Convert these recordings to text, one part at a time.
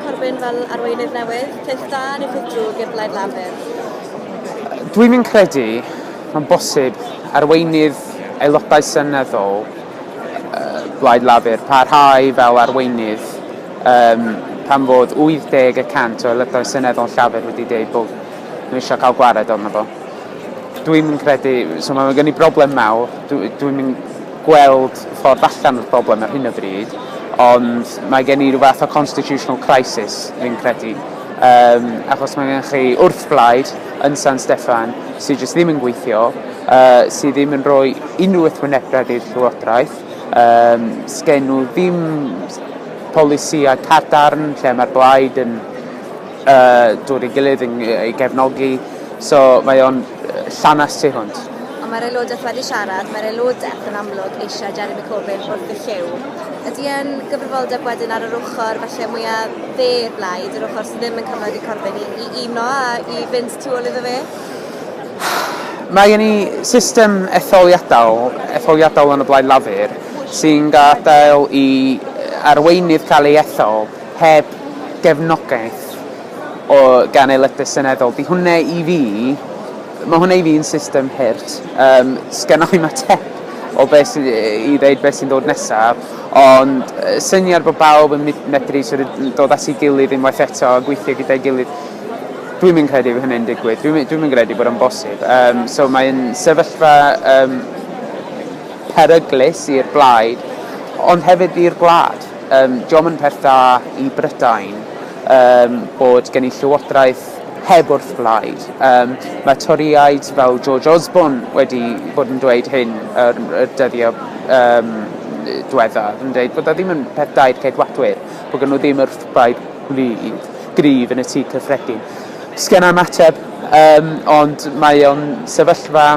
Corbyn fel arweinydd newydd? Peth da neu peth drwg i'r blaid Lafur? Dwi'n mynd credu mae'n bosib arweinydd aelodau seneddol blaid Lafur parhau fel arweinydd pan fod 80% o aelodau seneddol Llafur wedi dweud bod nhw eisiau cael gwared ond fo. Dwi'n mynd credu, so mae gen i broblem mawr, dwi'n mynd gweld ffordd allan o'r broblem ar hyn o bryd, ond mae gen i rhyw fath o constitutional crisis, fi'n credu. Achos mae gen chi wrthblaid yn San Steffan sydd jyst ddim yn gweithio, sydd ddim yn rhoi unrhyw wrthwynebiad i'r llywodraeth, sgen nhw ddim polisia cadarn lle mae'r blaid yn dod i gilydd i gefnogi, so mae o'n llanast tu hwnt. Ond mae'r aelodaeth wedi siarad, mae'r aelodaeth yn amlwg eisiau Jeremy Corbyn wrth y llyw. Ydy e'n gyfrifoldeb wedyn ar yr ochr falle mwyaf dde'r blaid, yr ochr sydd ddim yn cyfnod i Corbyn i uno a i fynd tu ôl iddo fe? Mae gen i system etholiadol yn y blaid Lafur sy'n gadael i arweinydd cael ei ethol heb gefnogaeth gan aelodau seneddol. Mae hwnna i fi yn system hyrt. Sgennau i'm ateb o i ddeud beth sy'n dod nesaf, ond syniad bod bawb yn medru dod at ei gilydd unwaith eto a gweithio gyda'i gilydd, dwi'n mynd credu bod hynny'n digwydd. Dwi'n mynd credu bod yn bosib. So mae'n sefyllfa peryglus i'r blaid, ond hefyd i'r gwlad. Diolch yn peth da i Brydain bod gen i llywodraeth heb wrthblaid. Mae toriaid fel George Osborne wedi bod yn dweud hyn y dyddiau diweddar, yn dweud bod ddim yn peth da i'r ceidwadwyr, bod gen nhw ddim wrthblaid gryf yn y tŷ cyffredin. Sgen am ateb, ond mae o'n sefyllfa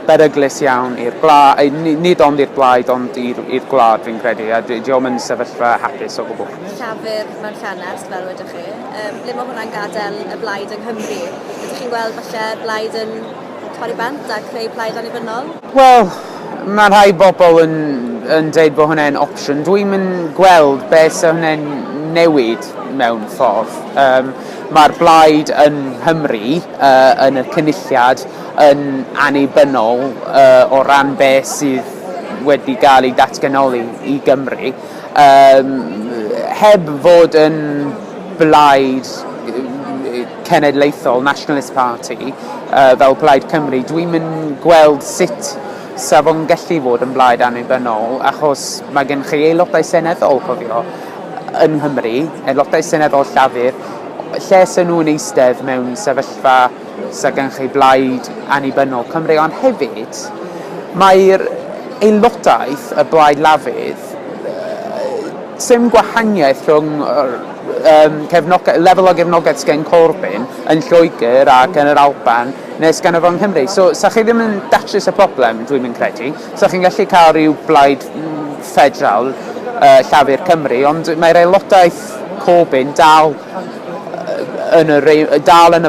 beryglus iawn i'r gwlad, nid ond i'r blaid, ond i'r gwlad fi'n credu, a diolch yn sefyllfa hapus o gwbl. Llafur mewn llanast, fel wedych chi. Ble mae hwnna'n gadael y blaid yng Nghymru? Ydych chi'n gweld falle blaid yn torri bant a creu plaid annibynnol? Wel, mae rhai bobl yn dweud bod hwnna'n opsiwn. Dwi'n mynd gweld beth sy'n hwnna'n newid mewn ffordd. Mae'r blaid yn Nghymru yn y cynulliad yn annibynnol o ran beth sydd wedi cael ei datganoli i Gymru. Heb fod yn blaid cenedlaethol, Nationalist Party, fel Plaid Cymru, dwi'n mynd gweld sut sa fo'n gallu fod yn blaid annibynnol, achos mae gen chi aelodau seneddol, cofio, yn Nghymru, aelodau seneddol Llafur, lle sy'n nhw'n eistedd mewn sefyllfa sa gen chi blaid annibynnol Cymru, ond hefyd mae'r aelodaeth y blaid Lafur sy'n gwahaniaeth rhwng lefel o gefnogaeth gen Corbyn yn Lloegr ac yn yr Alban nes gan efo yng Nghymru. So, sa chi ddim yn datrys y problem, dwi'n mynd credu. Sa chi'n gallu cael rhyw blaid federal Llafur Cymru, ond mae'r aelodaeth Corbyn dal yn y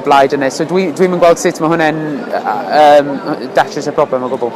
blaid yna. So, dwi'n mynd gweld sut mae hwnna'n datrys y problem o gwbl.